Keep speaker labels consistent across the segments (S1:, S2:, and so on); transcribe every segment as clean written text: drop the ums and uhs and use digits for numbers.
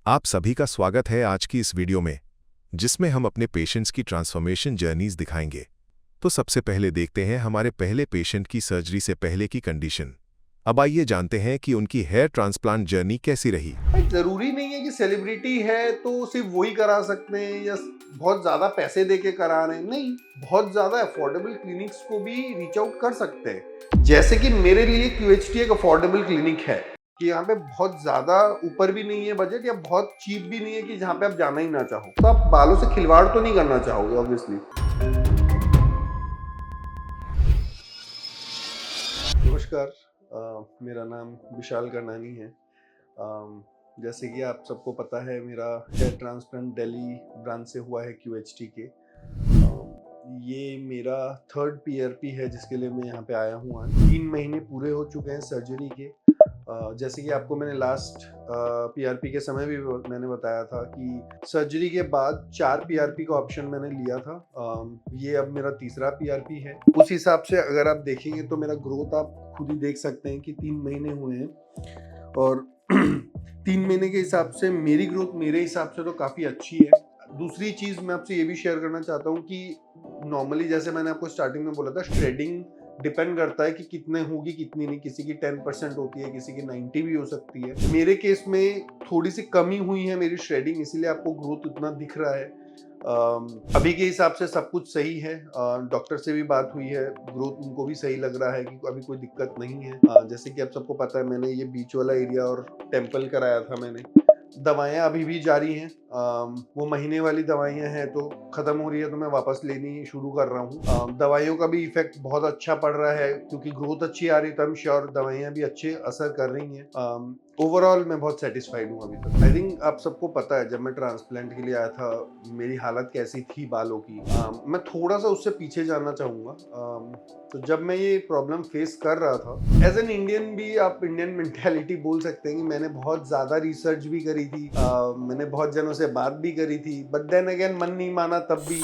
S1: आप सभी का स्वागत है आज की इस वीडियो में, जिसमें हम अपने पेशेंट्स की ट्रांसफॉर्मेशन जर्नीज दिखाएंगे। तो सबसे पहले देखते हैं हमारे पहले पेशेंट की सर्जरी से पहले की कंडीशन। अब आइए जानते हैं कि उनकी हेयर ट्रांसप्लांट जर्नी कैसी रही।
S2: भाई जरूरी नहीं है कि सेलिब्रिटी है तो सिर्फ वही करा सकते हैं या बहुत ज्यादा पैसे दे के करा रहे हैं। नहीं, बहुत ज्यादा अफोर्डेबल क्लिनिक्स को भी रीच आउट कर सकते हैं। जैसे कि मेरे लिए QHT एक अफोर्डेबल क्लिनिक है कि यहाँ पे बहुत ज्यादा ऊपर भी नहीं है बजट या बहुत चीप भी नहीं है कि जहाँ पे आप जाना ही ना चाहो। तो आप बालों से खिलवाड़ तो नहीं करना चाहोगे ऑब्वियसली। नमस्कार, मेरा नाम विशाल करनानी है। जैसे कि आप सबको पता है, मेरा हेयर ट्रांसप्लांट दिल्ली ब्रांच से हुआ है QHT के। ये मेरा थर्ड PRP है जिसके लिए मैं यहाँ पे आया हूँ आज। 3 महीने पूरे हो चुके हैं सर्जरी के। जैसे कि आपको मैंने लास्ट PRP के समय भी मैंने बताया था कि सर्जरी के बाद 4 PRP का ऑप्शन मैंने लिया था। ये अब मेरा तीसरा PRP है। उस हिसाब से अगर आप देखेंगे तो मेरा ग्रोथ आप खुद ही देख सकते हैं कि 3 महीने हुए हैं और 3 महीने के हिसाब से मेरी ग्रोथ मेरे हिसाब से तो काफ़ी अच्छी है। दूसरी चीज़ मैं आपसे ये भी शेयर करना चाहता हूँ कि नॉर्मली जैसे मैंने आपको स्टार्टिंग में बोला था, श्रेडिंग डिपेंड करता है कि कितने होगी कितनी नहीं। किसी की 10% होती है, किसी की 90 भी हो सकती है। मेरे केस में थोड़ी सी कमी हुई है मेरी श्रेडिंग, इसीलिए आपको ग्रोथ उतना दिख रहा है। अभी के हिसाब से सब कुछ सही है। डॉक्टर से भी बात हुई है, ग्रोथ उनको भी सही लग रहा है कि अभी कोई दिक्कत नहीं है। जैसे कि आप सबको पता है, मैंने ये बीच वाला एरिया और टेम्पल कराया था मैंने। दवाएं अभी भी जारी हैं। वो महीने वाली दवाइयां हैं तो खत्म हो रही है तो मैं वापस लेनी शुरू कर रहा हूँ। दवाइयों का भी इफेक्ट बहुत अच्छा पड़ रहा है क्योंकि ग्रोथ अच्छी आ रही है, तो हम श्योर दवाइयां भी अच्छे असर कर रही हैं। ओवरऑल मैं बहुत सेटिस्फाइड हूँ अभी तक। आई थिंक आप सबको पता है, जब मैं ट्रांसप्लांट के लिए आया था मेरी हालत कैसी थी बालों की। मैं थोड़ा सा उससे पीछे जाना चाहूँगा। तो जब मैं ये प्रॉब्लम फेस कर रहा था, एज एन इंडियन भी आप इंडियन मेंटेलिटी बोल सकते हैं कि मैंने बहुत ज़्यादा रिसर्च भी करी थी। मैंने बहुत जनों से बात भी करी थी, बट देन अगेन मन नहीं माना तब भी।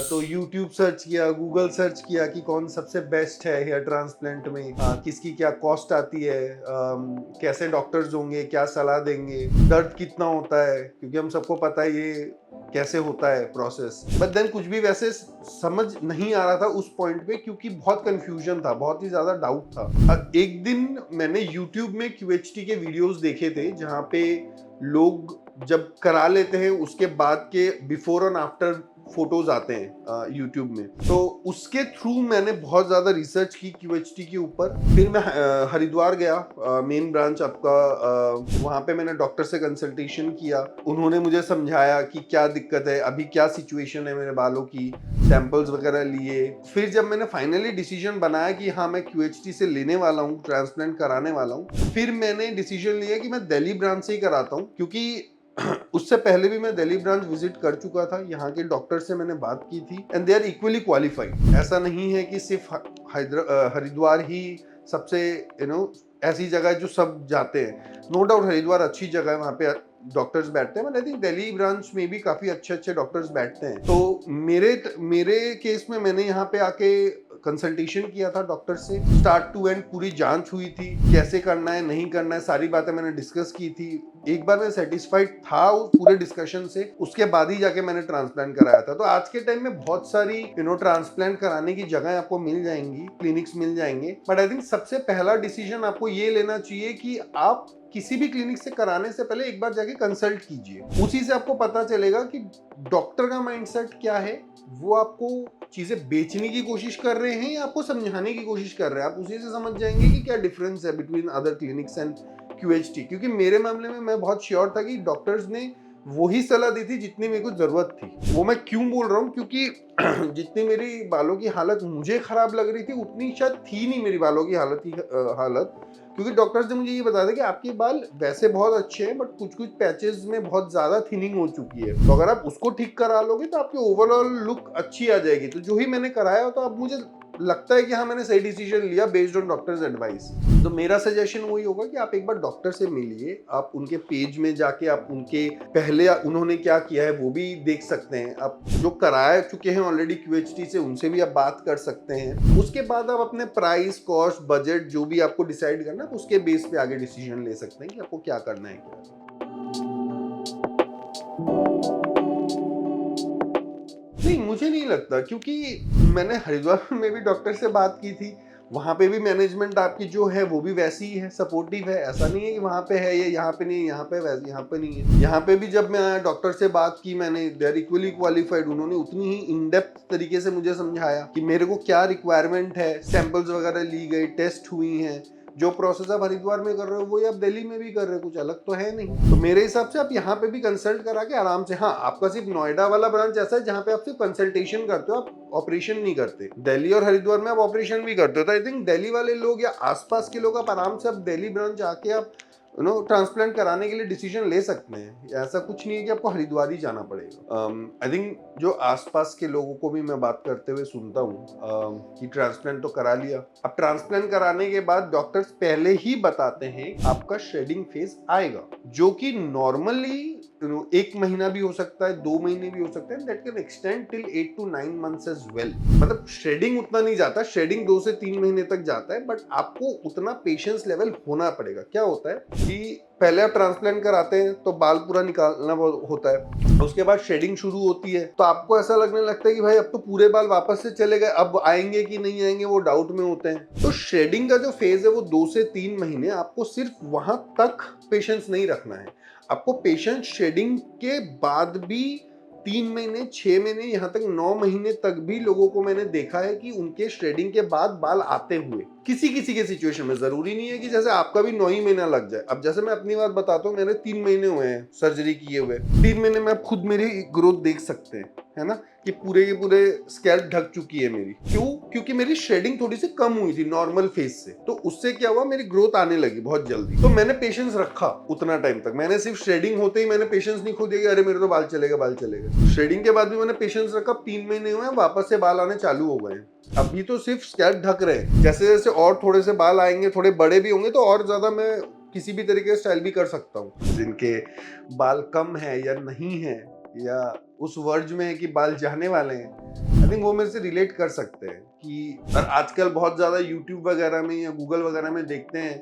S2: तो यूट्यूब सर्च किया, गूगल सर्च किया कि कौन सबसे बेस्ट है हेयर ट्रांसप्लांट में, किसकी क्या कॉस्ट आती है, कैसे डॉक्टर्स होंगे, क्या सलाह देंगे, दर्द कितना होता है, क्योंकि हम सबको पता है ये कैसे होता है प्रोसेस। बट देन कुछ भी वैसे समझ नहीं आ रहा था उस पॉइंट पे, क्योंकि बहुत कंफ्यूजन था, बहुत ही ज्यादा डाउट था। एक दिन मैंने यूट्यूब में QHT के वीडियोस देखे थे जहाँ पे लोग जब करा लेते हैं उसके बाद के बिफोर और आफ्टर फोटोज आते हैं यूट्यूब में। तो उसके थ्रू मैंने बहुत ज़्यादा रिसर्च की QHT के ऊपर। फिर मैं हरिद्वार गया, मेन ब्रांच आपका। वहाँ पे मैंने डॉक्टर से कंसल्टेशन किया। उन्होंने मुझे समझाया कि क्या दिक्कत है, अभी क्या सिचुएशन है मेरे बालों की, सैंपल्स वगैरह लिए। फिर जब मैंने फाइनली डिसीजन बनाया कि हाँ मैं QHT से लेने वाला हूँ, ट्रांसप्लांट कराने वाला हूँ, फिर मैंने डिसीजन लिया कि मैं दिल्ली ब्रांच से ही कराता हूँ। क्योंकि उससे पहले भी मैं दिल्ली ब्रांच विजिट कर चुका था, यहाँ के डॉक्टर से मैंने बात की थी and they are equally qualified. ऐसा नहीं है कि सिर्फ हरिद्वार ही सबसे ऐसी जगह है जो सब जाते हैं। नो डाउट हरिद्वार अच्छी जगह है, वहाँ पे डॉक्टर्स बैठते हैं, but I think Delhi branch में भी काफी अच्छे अच्छे डॉक्टर्स बैठते हैं। तो मेरे केस में मैंने यहाँ पे आके कंसल्टेशन किया था डॉक्टर से। स्टार्ट टू एंड पूरी जांच हुई थी, कैसे करना है नहीं करना है सारी बातें मैंने डिस्कस की थी। एक बार मैं सेटिस्फाइड था उस पूरे डिस्कशन से, उसके बाद ही जाके मैंने ट्रांसप्लांट कराया था। तो आज के टाइम में बहुत सारी ट्रांसप्लांट कराने की जगह आपको मिल जाएंगी, क्लिनिक्स मिल जाएंगे। बट आई थिंक सबसे पहला डिसीजन आपको ये लेना चाहिए कि आप किसी भी क्लिनिक से कराने से पहले एक बार जाके कंसल्ट कीजिए। उसी से आपको पता चलेगा कि डॉक्टर का माइंडसेट क्या है, वो आपको चीजें बेचने की कोशिश कर रहे हैं या आपको समझाने की कोशिश कर रहे हैं। आप उसी से समझ जाएंगे कि क्या डिफरेंस है between other clinics and QHT। क्योंकि मेरे मामले में मैं बहुत श्योर था कि डॉक्टर्स ने वही सलाह दी थी जितनी मेरे को जरूरत थी। वो मैं क्यों बोल रहा हूँ, क्योंकि जितनी मेरी बालों की हालत मुझे खराब लग रही थी उतनी शायद थी नहीं मेरी बालों की हालत। क्योंकि डॉक्टर्स ने मुझे ये बताया था कि आपके बाल वैसे बहुत अच्छे हैं, बट कुछ कुछ पैचेस में बहुत ज्यादा थिनिंग हो चुकी है। तो अगर आप उसको ठीक करा लोगे तो आपकी ओवरऑल लुक अच्छी आ जाएगी। तो जो ही मैंने कराया, तो अब मुझे लगता है कि हाँ मैंने सही डिसीजन लिया बेस्ड ऑन डॉक्टर्स एडवाइस। तो मेरा सजेशन वही होगा कि आप एक बार डॉक्टर से मिलिए, आप उनके पेज में जाके आप उनके पहले उन्होंने क्या किया है वो भी देख सकते हैं। आप जो करा चुके हैं ऑलरेडी QHT से, उनसे भी आप बात कर सकते हैं। उसके बाद आप अपने प्राइस, कॉस्ट, बजट जो भी आपको डिसाइड करना है उसके बेस पे आगे डिसीजन ले सकते हैं कि आपको क्या करना है क्या। मुझे नहीं लगता, क्योंकि मैंने हरिद्वार में भी डॉक्टर से बात की थी, वहाँ पे भी मैनेजमेंट आपकी जो है वो भी वैसी ही है, सपोर्टिव है। ऐसा नहीं है कि वहाँ पे है ये यहाँ पे नहीं है, यहाँ पे वैसे यहाँ पे नहीं है। यहाँ पे भी जब मैं आया डॉक्टर से बात की मैंने, दे आर इक्वली क्वालिफाइड। उन्होंने उतनी ही इन डेप्थ तरीके से मुझे समझाया कि मेरे को क्या रिक्वायरमेंट है, सैंपल्स वगैरह ली गई, टेस्ट हुई हैं। जो प्रोसेस आप हरिद्वार में कर रहे हो वही आप दिल्ली में भी कर रहे हो, कुछ अलग तो है नहीं। तो मेरे हिसाब से आप यहाँ पे भी कंसल्ट करा के आराम से, हाँ आपका सिर्फ नोएडा वाला ब्रांच ऐसा है जहाँ पे आप सिर्फ कंसल्टेशन करते हो, आप ऑपरेशन नहीं करते। दिल्ली और हरिद्वार में आप ऑपरेशन भी करते हो। तो आई थिंक दिल्ली वाले लोग या आसपास के लोग आप आराम से आप दिल्ली ब्रांच आके आप ट्रांसप्लांट कराने के लिए डिसीजन ले सकते हैं। ऐसा कुछ नहीं है कि आपको हरिद्वार ही जाना पड़ेगा। आई थिंक जो आसपास के लोगों को भी मैं बात करते हुए सुनता हूँ कि ट्रांसप्लांट तो करा लिया, अब ट्रांसप्लांट कराने के बाद डॉक्टर्स पहले ही बताते हैं आपका शेडिंग फेज आएगा, जो कि नॉर्मली 1 महीना भी हो सकता है, 2 महीने भी हो सकते हैं, that can extend till 8 to 9 months as well. मतलब शेडिंग उतना नहीं जाता, शेडिंग 2 से 3 महीने तक जाता है, बट आपको उतना पेशेंस लेवल होना पड़ेगा। क्या होता है कि पहले आप ट्रांसप्लांट कराते हैं तो बाल पूरा निकालना होता है, उसके बाद शेडिंग शुरू होती है, तो आपको ऐसा लगने लगता है कि भाई अब तो पूरे बाल वापस से चले गए, अब आएंगे कि नहीं आएंगे वो डाउट में होते हैं। तो शेडिंग का जो फेज है वो 2 से 3 महीने आपको सिर्फ वहां तक पेशेंस नहीं रखना है, आपको पेशेंस शेडिंग के बाद भी 3 महीने, 6 महीने, यहाँ तक 9 महीने तक भी लोगों को मैंने देखा है कि उनके श्रेडिंग के बाद बाल आते हुए। किसी किसी के सिचुएशन में, जरूरी नहीं है कि जैसे आपका भी 9 ही महीना लग जाए। अब जैसे मैं अपनी बात बताता हूँ, मेरे 3 महीने हुए हैं सर्जरी किए हुए, 3 महीने में आप खुद मेरी ग्रोथ देख सकते हैं, है ना, कि पूरे के पूरे स्कैल्प ढक चुकी है मेरी। क्यों? क्योंकि मेरी शेडिंग थोड़ी सी कम हुई थी नॉर्मल फेज से, तो उससे क्या हुआ, मेरी ग्रोथ आने लगी बहुत जल्दी। तो मैंने पेशेंस रखा उतना टाइम तक, मैंने सिर्फ शेडिंग होते ही मैंने पेशेंस नहीं खो दिया कि अरे मेरे तो बाल चलेगा बाल चलेगा। शेडिंग के बाद भी मैंने पेशेंस रखा, 3 महीने हुए, वापस से बाल आने चालू हो गए। अभी तो सिर्फ स्कैल्प ढक रहे हैं, जैसे जैसे और थोड़े से बाल आएंगे, थोड़े बड़े भी होंगे, तो और ज्यादा मैं किसी भी तरीके से स्टाइल भी कर सकता हूँ। जिनके बाल कम है या नहीं है, या उस वर्ज में है कि बाल जाने वाले हैं, आई थिंक वो मेरे से रिलेट कर सकते हैं। कि और आजकल बहुत ज्यादा यूट्यूब वगैरह में या गूगल वगैरह में देखते हैं,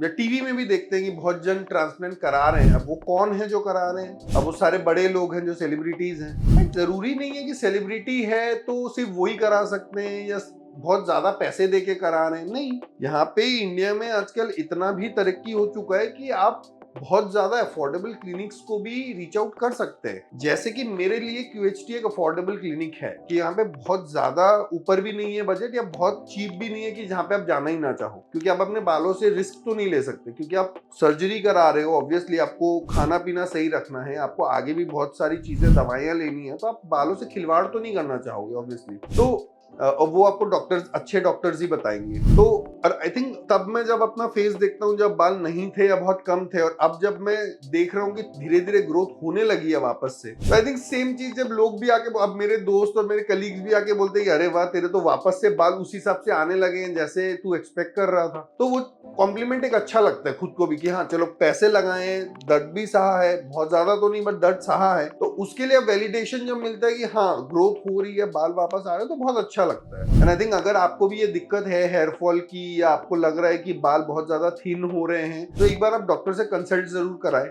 S2: या टीवी में भी देखते हैं कि बहुत जन ट्रांसप्लांट करा रहे हैं। अब वो कौन है जो करा रहे हैं? अब वो सारे बड़े लोग हैं जो सेलिब्रिटीज हैं। जरूरी नहीं है कि सेलिब्रिटी है तो सिर्फ वही करा सकते हैं या बहुत ज्यादा पैसे देके करा रहे हैं, नहीं। यहाँ पे इंडिया में आजकल इतना भी तरक्की हो चुका है कि आप बहुत ज्यादा अफोर्डेबल क्लिनिक्स को भी रीच आउट कर सकते हैं। जैसे कि मेरे लिए QHT एक अफोर्डेबल क्लिनिक है, कि यहाँ पे बहुत ज्यादा ऊपर भी नहीं है बजट, या बहुत चीप भी नहीं है कि जहाँ पे आप जाना ही ना चाहो, क्योंकि आप अपने बालों से रिस्क तो नहीं ले सकते, क्योंकि आप सर्जरी करा रहे हो। ऑब्वियसली आपको खाना पीना सही रखना है, आपको आगे भी बहुत सारी चीजें, दवाइयां लेनी है, तो आप बालों से खिलवाड़ तो नहीं करना चाहोगे ऑब्वियसली। तो और वो आपको डॉक्टर्स, अच्छे डॉक्टर्स ही बताएंगे। तो और आई थिंक तब मैं जब अपना फेस देखता हूँ, जब बाल नहीं थे या बहुत कम थे, और अब जब मैं देख रहा हूँ कि धीरे धीरे ग्रोथ होने लगी है वापस से, तो आई थिंक सेम चीज जब लोग भी आके, अब मेरे दोस्त और मेरे कलीग्स भी आके बोलते हैं कि अरे वाह, तेरे तो वापस से बाल उसी हिसाब से आने लगे हैं जैसे तू एक्सपेक्ट कर रहा था। तो वो कॉम्प्लीमेंट एक अच्छा लगता है खुद को भी, कि हाँ चलो पैसे लगाए, दर्द भी सहा है, बहुत ज्यादा तो नहीं बट दर्द सहा है, तो उसके लिए वैलिडेशन जब मिलता है कि हाँ ग्रोथ हो रही है, बाल वापस आ रहे हैं, तो बहुत अच्छा लगता है। एंड आई थिंक अगर आपको भी ये दिक्कत है हेयर फॉल की, या आपको लग रहा है कि बाल बहुत ज्यादा थिन हो रहे हैं, तो एक बार आप डॉक्टर से कंसल्ट जरूर कराएं।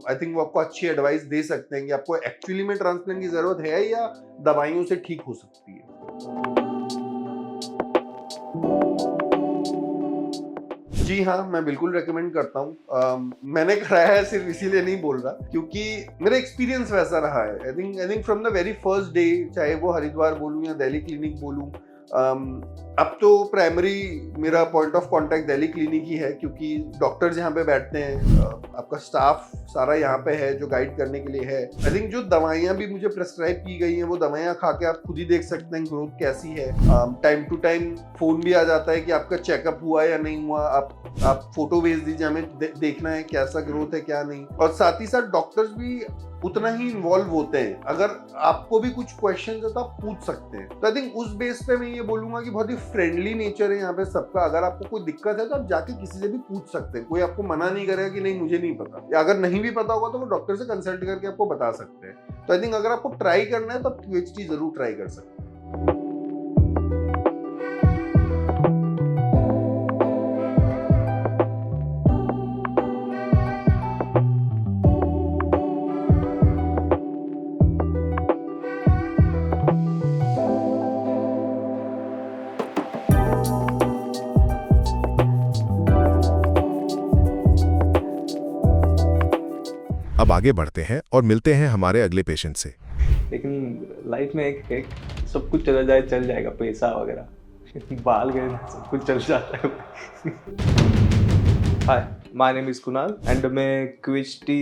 S2: आई थिंक वो आपको अच्छी एडवाइस दे सकते हैं कि आपको एक्चुअली में ट्रांसप्लांट की जरूरत है या दवाइयों से ठीक हो सकती है। जी हाँ, मैं बिल्कुल रेकमेंड करता हूँ। मैंने कराया है, सिर्फ इसीलिए नहीं बोल रहा, क्योंकि मेरा एक्सपीरियंस वैसा रहा है। I think from the very first day, चाहे वो हरिद्वार बोलूँ या दिल्ली क्लिनिक बोलूँ, अब तो प्राइमरी मेरा point of contact Delhi clinic ही है, क्योंकि डॉक्टर्स यहाँ पे बैठते हैं, आपका स्टाफ सारा यहाँ पे है जो गाइड करने के लिए है। आई थिंक जो दवाइयाँ भी मुझे प्रेस्क्राइब की गई हैं, वो दवाइयाँ खा के आप खुद ही देख सकते हैं ग्रोथ कैसी है। टाइम टू टाइम फोन भी आ जाता है कि आपका चेकअप हुआ या नहीं हुआ, आप फोटो भेज दीजिए, हमें देखना है कैसा ग्रोथ है क्या नहीं। और साथ ही साथ डॉक्टर्स भी उतना ही इन्वॉल्व होते हैं, अगर आपको भी कुछ क्वेश्चन है तो आप पूछ सकते हैं। तो आई थिंक उस बेस पे मैं ये बोलूंगा कि बहुत ही फ्रेंडली नेचर है यहाँ पे सबका। अगर आपको कोई दिक्कत है तो आप जाके किसी से भी पूछ सकते हैं, कोई आपको मना नहीं करेगा कि नहीं मुझे नहीं पता, या अगर नहीं भी पता होगा तो वो डॉक्टर से कंसल्ट करके आपको बता सकते हैं। तो आई थिंक अगर आपको ट्राई करना है तो आप QHT जरूर ट्राई कर सकते हैं।
S1: अब आगे बढ़ते हैं और मिलते हैं हमारे अगले पेशेंट से।
S3: लेकिन लाइफ में एक सब कुछ चला जाए चल जाएगा, पैसा वगैरह बाल गए ना सब कुछ चल जाता है। Hi, my name is Kunal and मैं QHT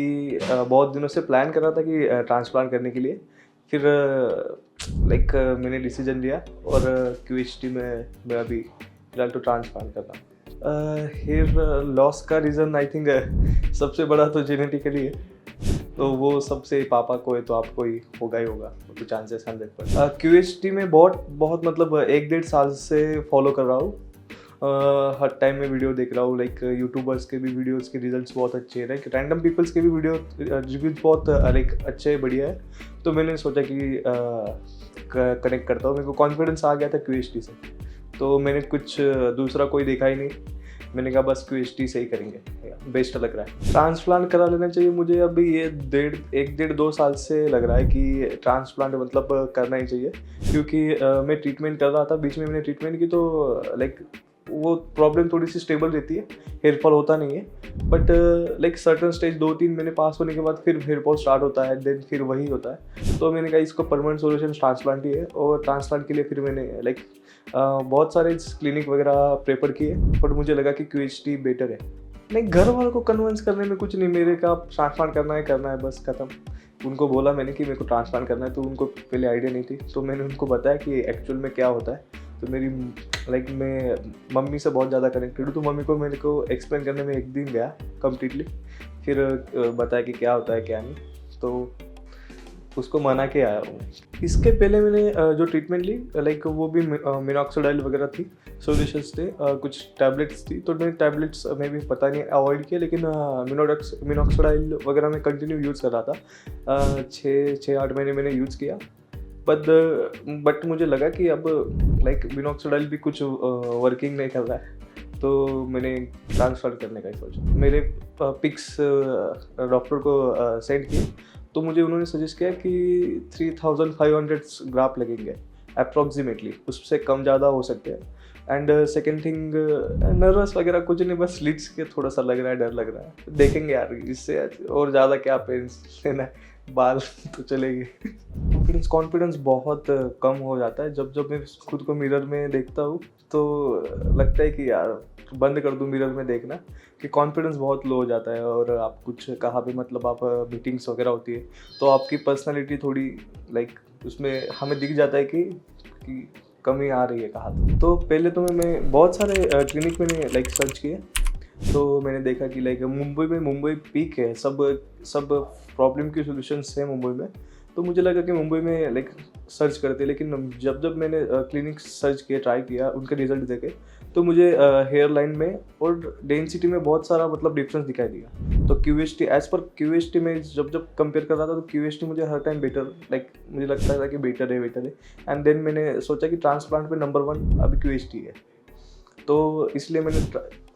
S3: बहुत दिनों से प्लान कर रहा था कि ट्रांसप्लांट करने के लिए। फिर मैंने डिसीजन लिया और QHT में मैं अभी फिलहाल तो ट्रांसप्लांट कर रहा हूँ। हेयर लॉस का रीज़न आई थिंक सबसे बड़ा तो जेनेटिकली है, तो वो सबसे पापा को है तो आपको ही होगा, तो चांसेस 100%। QHT में बहुत मतलब 1-1.5 साल से फॉलो कर रहा हूँ। हर टाइम में वीडियो देख रहा हूँ, यूट्यूबर्स के भी वीडियोस के रिजल्ट्स बहुत अच्छे हैं, रैंडम पीपल्स के भी वीडियो रिव्यूज बहुत अच्छे बढ़िया है। तो मैंने सोचा कि कनेक्ट करता हूँ, मेरे को कॉन्फिडेंस आ गया था QHT से, तो मैंने कुछ दूसरा कोई देखा ही नहीं। मैंने कहा बस QHT से ही करेंगे, बेस्ट लग रहा है। ट्रांसप्लांट करा लेना चाहिए मुझे। अभी ये 1-1.5-2 साल से लग रहा है कि ट्रांसप्लांट मतलब करना ही चाहिए, क्योंकि मैं ट्रीटमेंट कर रहा था, बीच में मैंने ट्रीटमेंट की तो वो प्रॉब्लम थोड़ी सी स्टेबल रहती है, हेयर फॉल होता नहीं है, बट सर्टन स्टेज 2-3 महीने पास होने के बाद फिर हेयर फॉल स्टार्ट होता है, देन फिर वही होता है। तो मैंने कहा इसको परमानेंट सोल्यूशन ट्रांसप्लांट ही है, और ट्रांसप्लांट के लिए फिर मैंने बहुत सारे क्लिनिक वगैरह प्रेफर किए, बट मुझे लगा कि QHT बेटर है। नहीं, घर वालों को कन्विंस करने में कुछ नहीं, मेरे का ट्रांसप्लांट करना है बस खत्म। उनको बोला मैंने कि मेरे को ट्रांसप्लांट करना है, तो उनको पहले आइडिया नहीं थी, तो मैंने उनको बताया कि एक्चुअल में क्या होता है। तो मेरी मैं मम्मी से बहुत ज़्यादा कनेक्टेड हूँ, तो मम्मी को मेरे को एक्सप्लेन करने में 1 दिन गया कम्प्लीटली, फिर बताया कि क्या होता है क्या नहीं, तो उसको मना के आया हूँ। इसके पहले मैंने जो ट्रीटमेंट ली वो भी मिनॉक्सिडाइल वगैरह थी, सॉल्यूशंस थे, कुछ टैबलेट्स थी, तो मैंने टैबलेट्स में भी पता नहीं अवॉइड किया, लेकिन मिनॉक्सिडाइल वगैरह मैं कंटिन्यू यूज़ कर रहा था। 6-8 महीने मैंने यूज़ किया, बट मुझे लगा कि अब मिनॉक्सिडाइल भी कुछ वर्किंग नहीं कर रहा है, तो मैंने ट्रांसफ़र करने का ही सोचा। मेरे पिक्स डॉक्टर को सेंड किए, तो मुझे उन्होंने सजेस्ट किया कि 3500 ग्राफ लगेंगे अप्रॉक्सीमेटली, उससे कम ज़्यादा हो सकते हैं। एंड सेकेंड थिंग, नर्वस वगैरह कुछ नहीं, बस लिड्स के थोड़ा सा लग रहा है, डर लग रहा है, देखेंगे यार, इससे और ज़्यादा क्या पेंस लेना है, बाल तो चलेंगे। कॉन्फिडेंस बहुत कम हो जाता है जब मैं खुद को मिरर में देखता हूँ, तो लगता है कि यार बंद कर दूँ मिरर में देखना, कि कॉन्फिडेंस बहुत लो हो जाता है। और आप कुछ कहा भी, मतलब आप मीटिंग्स वगैरह होती है, तो आपकी पर्सनालिटी थोड़ी उसमें हमें दिख जाता है कि कमी आ रही है कहाँ। तो पहले तो मैं बहुत सारे क्लिनिक मैंने सर्च किए, तो मैंने देखा कि मुंबई पीक है, सब प्रॉब्लम की सॉल्यूशंस है मुंबई में। तो मुझे लगा कि मुंबई में सर्च करते, लेकिन जब मैंने क्लिनिक सर्च किया, ट्राई किया, उनके रिजल्ट देखे, तो मुझे हेयर लाइन में और डेंसिटी में बहुत सारा मतलब डिफरेंस दिखाई दिया। तो QHT, एज पर QHT में जब कंपेयर कर रहा था, तो QHT मुझे हर टाइम बेटर मुझे लगता था कि बेटर है। एंड देन मैंने सोचा कि ट्रांसप्लांट पे नंबर 1 अभी QHT है, तो इसलिए मैंने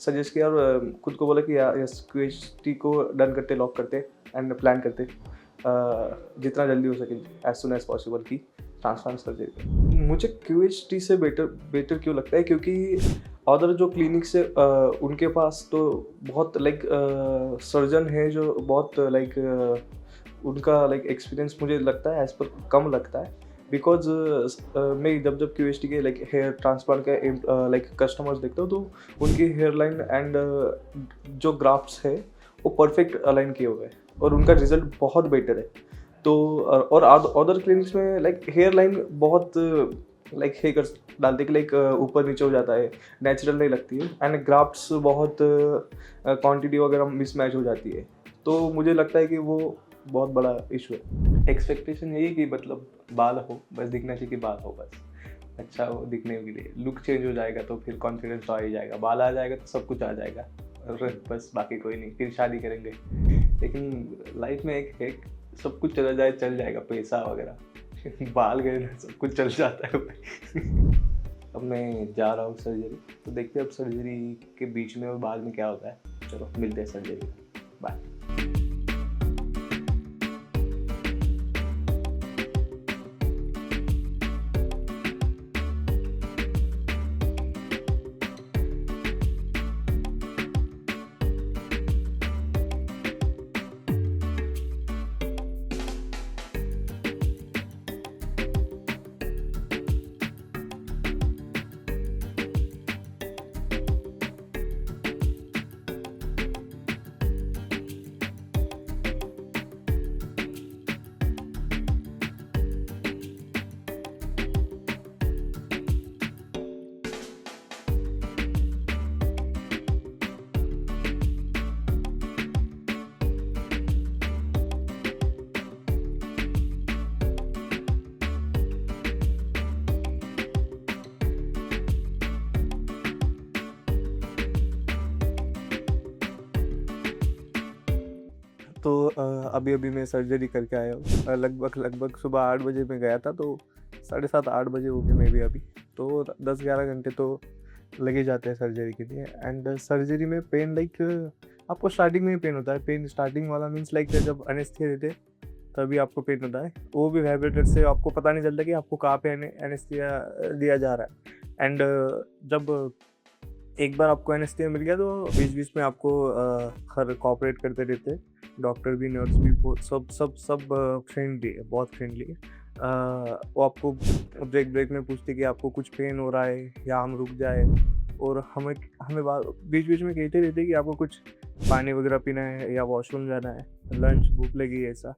S3: सजेस्ट किया और खुद को बोला कि यस, QHT को डन करते, लॉक करते एंड प्लान करते, जितना जल्दी हो सके, एज सुन एज पॉसिबल की ट्रांसप्लांट सर्जरी। मुझे QHT से बेटर क्यों लगता है, क्योंकि अदर जो क्लिनिक्स है उनके पास तो बहुत सर्जन है जो बहुत उनका एक्सपीरियंस मुझे लगता है एज पर कम लगता है। बिकॉज मैं जब QHT के हेयर ट्रांसप्लांट के कस्टमर्स देखता हूँ, तो उनकी हेयर लाइन एंड जो ग्राफ्ट्स है वो परफेक्ट अलाइन किए हुए हैं, और उनका रिजल्ट बहुत बेटर है। तो और अदर क्लिनिक्स में हेयर लाइन बहुत हेयर डालते कि ऊपर नीचे हो जाता है, नेचुरल नहीं लगती है, एंड ग्राफ्ट्स बहुत क्वांटिटी वगैरह मिसमैच हो जाती है। तो मुझे लगता है कि वो बहुत बड़ा इशू है। एक्सपेक्टेशन यही कि मतलब बाल हो, बस दिखना चाहिए कि बाल हो, बस अच्छा हो दिखने के लिए। लुक चेंज हो जाएगा तो फिर कॉन्फिडेंस तो आ ही जाएगा, बाल आ जाएगा तो सब कुछ आ जाएगा, और बस बाकी कोई नहीं, फिर शादी करेंगे। लेकिन लाइफ में एक सब कुछ चला जाए चल जाएगा, पैसा वगैरह बाल गए ना सब कुछ चल जाता है। अब मैं जा रहा हूँ सर्जरी, तो देखते हैं अब सर्जरी के बीच में और बाल में क्या होता है। चलो मिलते हैं सर्जरी, बाय। तो अभी अभी मैं सर्जरी करके आया हूँ। लगभग सुबह 8 बजे मैं गया था, तो 7:30-8 बजे हो गए मैं भी अभी। तो 10-11 घंटे तो लगे जाते हैं सर्जरी के लिए। एंड सर्जरी में पेन आपको स्टार्टिंग में ही पेन होता है। पेन स्टार्टिंग वाला मीन्स जब एनेस्थीसिया देते हैं तभी आपको पेन होता है, वो भी वाइब्रेटर से। आपको पता नहीं चलता कि आपको कहाँ पे एनेस्थीसिया दिया जा रहा है। एंड जब एक बार आपको एनेस्थीसिया मिल गया तो बीच बीच में आपको हर कोऑपरेट करते रहते हैं। डॉक्टर भी, नर्स भी, सब फ्रेंडली है, बहुत फ्रेंडली है। वो आपको ब्रेक में पूछते कि आपको कुछ पेन हो रहा है या हम रुक जाए, और हमें बीच बीच में कहते रहते कि आपको कुछ पानी वगैरह पीना है या वॉशरूम जाना है, लंच, भूख लगी है, ऐसा।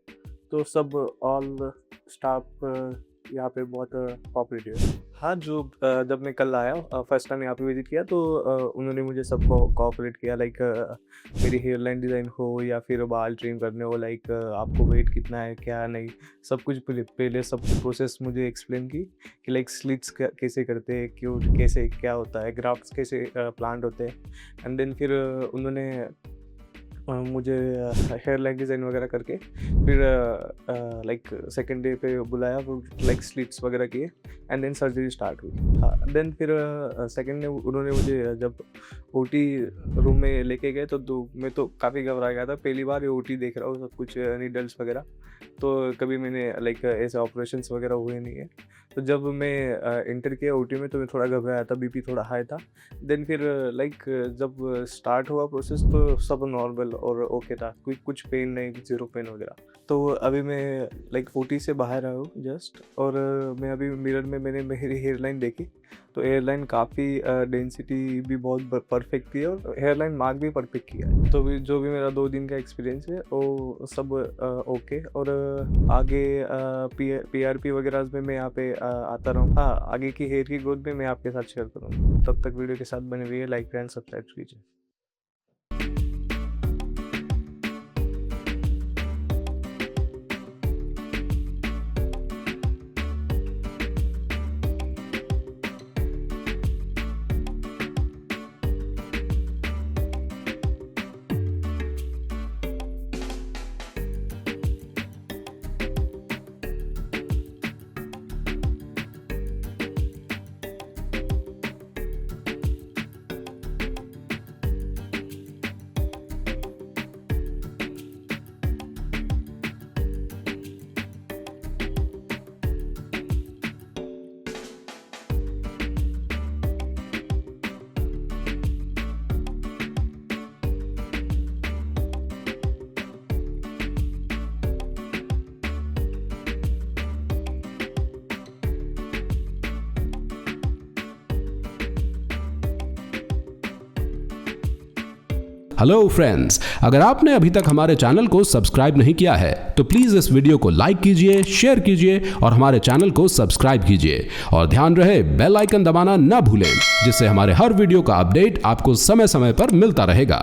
S3: तो सब ऑल स्टाफ यहाँ पे बहुत कोऑपरेटिव है। हाँ, जब मैं कल आया, फर्स्ट टाइम यहाँ पे विजिट किया, तो उन्होंने मुझे सब कोऑपरेट किया। मेरी हेयर लाइन डिज़ाइन हो या फिर बाल ट्रिम करने हो, आपको वेट कितना है, क्या नहीं, सब कुछ पहले सब प्रोसेस मुझे एक्सप्लेन की कि स्लिट्स कैसे करते हैं, क्यों, कैसे क्या होता है, ग्राफ्ट्स कैसे प्लांट होते हैं। एंड देन फिर उन्होंने मुझे हेयर लाइन डिज़ाइन वगैरह करके फिर सेकेंड डे पे बुलाया, वो स्लिट्स वगैरह किए। एंड देन सर्जरी स्टार्ट हुई। हाँ, देन फिर सेकेंड डे उन्होंने मुझे जब ओटी रूम में लेके गए तो मैं तो काफ़ी घबरा गया था। पहली बार ये ओटी देख रहा हूँ, सब कुछ नीडल्स वगैरह, तो कभी मैंने ऐसे ऑपरेशंस वगैरह हुए नहीं है। तो जब मैं इंटर किया ओटी में तो मैं थोड़ा घबराया था, बीपी थोड़ा हाई था। देन फिर जब स्टार्ट हुआ प्रोसेस तो सब नॉर्मल और ओके था, कुछ पेन नहीं, ज़ीरो पेन वगैरह। तो अभी मैं ओटी से बाहर आया हूँ जस्ट, और मैं अभी मिरर में मैंने मेरी हेयर लाइन देखी, तो हेयर लाइन काफ़ी डेंसिटी भी बहुत परफेक्ट थी और हेयर लाइन मार्क भी परफेक्ट किया है। तो जो भी मेरा 2 दिन का एक्सपीरियंस है वो सब ओके। और आगे PRP वगैरह में मैं यहाँ पे आता रहूँ। हाँ, आगे की हेयर की ग्रोथ भी मैं आपके साथ शेयर करूँगा। तब तक वीडियो के साथ बने रहिए, लाइक एंड सब्सक्राइब कीजिए।
S4: हेलो फ्रेंड्स, अगर आपने अभी तक हमारे चैनल को सब्सक्राइब नहीं किया है तो प्लीज़ इस वीडियो को लाइक कीजिए, शेयर कीजिए और हमारे चैनल को सब्सक्राइब कीजिए। और ध्यान रहे बेल आइकन दबाना ना भूलें, जिससे हमारे हर वीडियो का अपडेट आपको समय समय पर मिलता रहेगा।